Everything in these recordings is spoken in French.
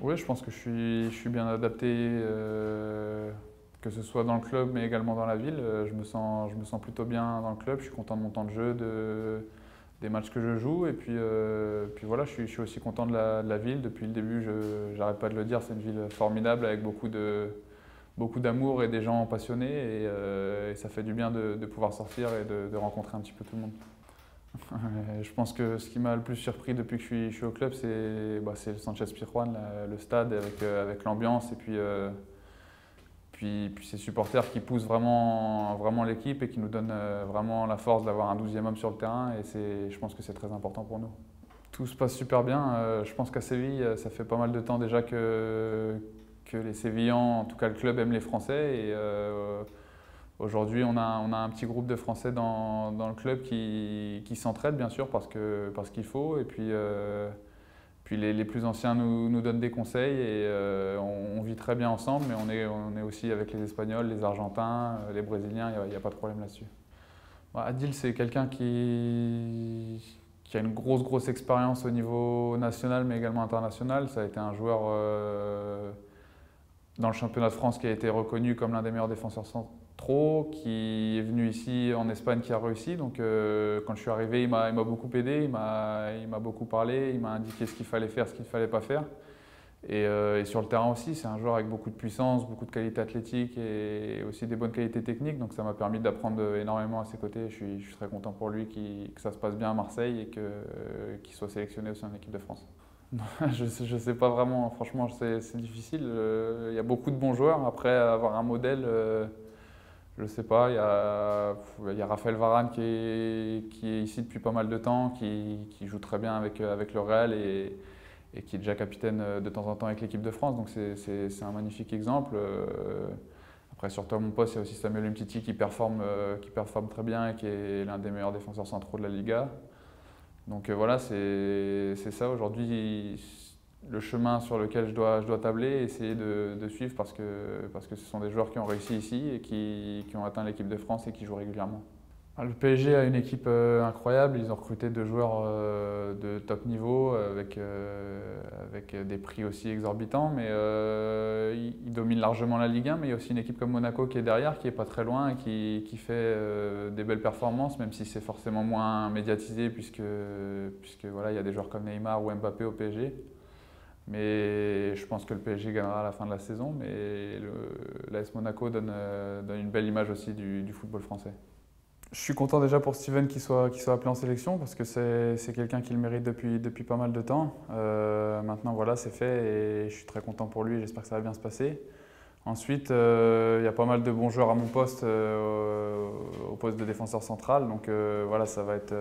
Oui, je pense que je suis bien adapté, que ce soit dans le club mais également dans la ville. Je me sens plutôt bien dans le club, je suis content de mon temps de jeu, des matchs que je joue. Et puis voilà, je suis aussi content de la ville. Depuis le début, je n'arrête pas de le dire, c'est une ville formidable avec beaucoup d'amour et des gens passionnés. Et ça fait du bien de pouvoir sortir et de rencontrer un petit peu tout le monde. Je pense que ce qui m'a le plus surpris depuis que je suis au club, c'est le Sanchez Pizjuán, le stade avec l'ambiance et puis ces supporters qui poussent vraiment l'équipe et qui nous donnent vraiment la force d'avoir un 12e homme sur le terrain. Et je pense que c'est très important pour nous. Tout se passe super bien. Je pense qu'à Séville, ça fait pas mal de temps déjà que les Sévillans, en tout cas le club, aime les Français. Aujourd'hui, on a un petit groupe de Français dans le club qui s'entraident, bien sûr, parce qu'il faut. Et puis les plus anciens nous donnent des conseils et on vit très bien ensemble, mais on est aussi avec les Espagnols, les Argentins, les Brésiliens, il n'y a pas de problème là-dessus. Adil, c'est quelqu'un qui a une grosse expérience au niveau national, mais également international. Ça a été un joueur dans le championnat de France qui a été reconnu comme l'un des meilleurs défenseurs centraux, qui est venu ici en Espagne, qui a réussi. Donc quand je suis arrivé, il m'a beaucoup aidé, il m'a beaucoup parlé, il m'a indiqué ce qu'il fallait faire, ce qu'il ne fallait pas faire. Et sur le terrain aussi, c'est un joueur avec beaucoup de puissance, beaucoup de qualités athlétiques et aussi des bonnes qualités techniques. Donc ça m'a permis d'apprendre énormément à ses côtés. Je suis très content pour lui que ça se passe bien à Marseille et qu'il soit sélectionné aussi en équipe de France. Je sais pas vraiment, franchement, c'est difficile. Il y a beaucoup de bons joueurs. Après, avoir un modèle, je sais pas. Il y a Raphaël Varane qui est ici depuis pas mal de temps, qui joue très bien avec le Real et qui est déjà capitaine de temps en temps avec l'équipe de France. Donc c'est un magnifique exemple. Après, surtout à mon poste, il y a aussi Samuel Umtiti qui performe très bien et qui est l'un des meilleurs défenseurs centraux de la Liga. Donc voilà, c'est ça aujourd'hui le chemin sur lequel je dois tabler et essayer de suivre parce que ce sont des joueurs qui ont réussi ici et qui ont atteint l'équipe de France et qui jouent régulièrement. Le PSG a une équipe incroyable, ils ont recruté 2 joueurs de top niveau avec des prix aussi exorbitants, mais ils dominent largement la Ligue 1, mais il y a aussi une équipe comme Monaco qui est derrière, qui est pas très loin et qui fait des belles performances, même si c'est forcément moins médiatisé puisque voilà, il y a des joueurs comme Neymar ou Mbappé au PSG. Mais je pense que le PSG gagnera à la fin de la saison, mais l'AS Monaco donne une belle image aussi du football français. Je suis content déjà pour Steven qu'il soit appelé en sélection parce que c'est quelqu'un qui le mérite depuis pas mal de temps. Maintenant voilà, c'est fait et je suis très content pour lui et j'espère que ça va bien se passer. Ensuite, il y a pas mal de bons joueurs à mon poste, au poste de défenseur central. Donc voilà, ça va être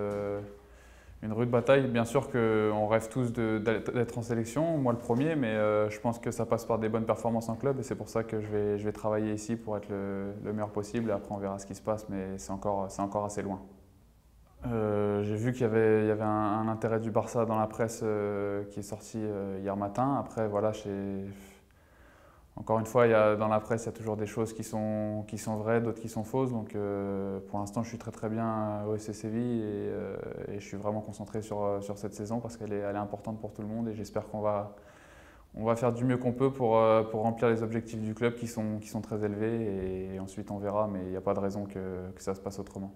une rude bataille. Bien sûr qu'on rêve tous d'être en sélection, moi le premier, mais je pense que ça passe par des bonnes performances en club et c'est pour ça que je vais travailler ici pour être le meilleur possible et après on verra ce qui se passe, mais c'est encore assez loin. J'ai vu qu'il y avait un intérêt du Barça dans la presse qui est sorti hier matin. Après, voilà, encore une fois, dans la presse, il y a toujours des choses qui sont vraies, d'autres qui sont fausses. Donc pour l'instant, je suis très bien au SC Séville et je suis vraiment concentré sur cette saison parce qu'elle est importante pour tout le monde et j'espère on va faire du mieux qu'on peut pour remplir les objectifs du club qui sont très élevés et ensuite on verra, mais il n'y a pas de raison que ça se passe autrement.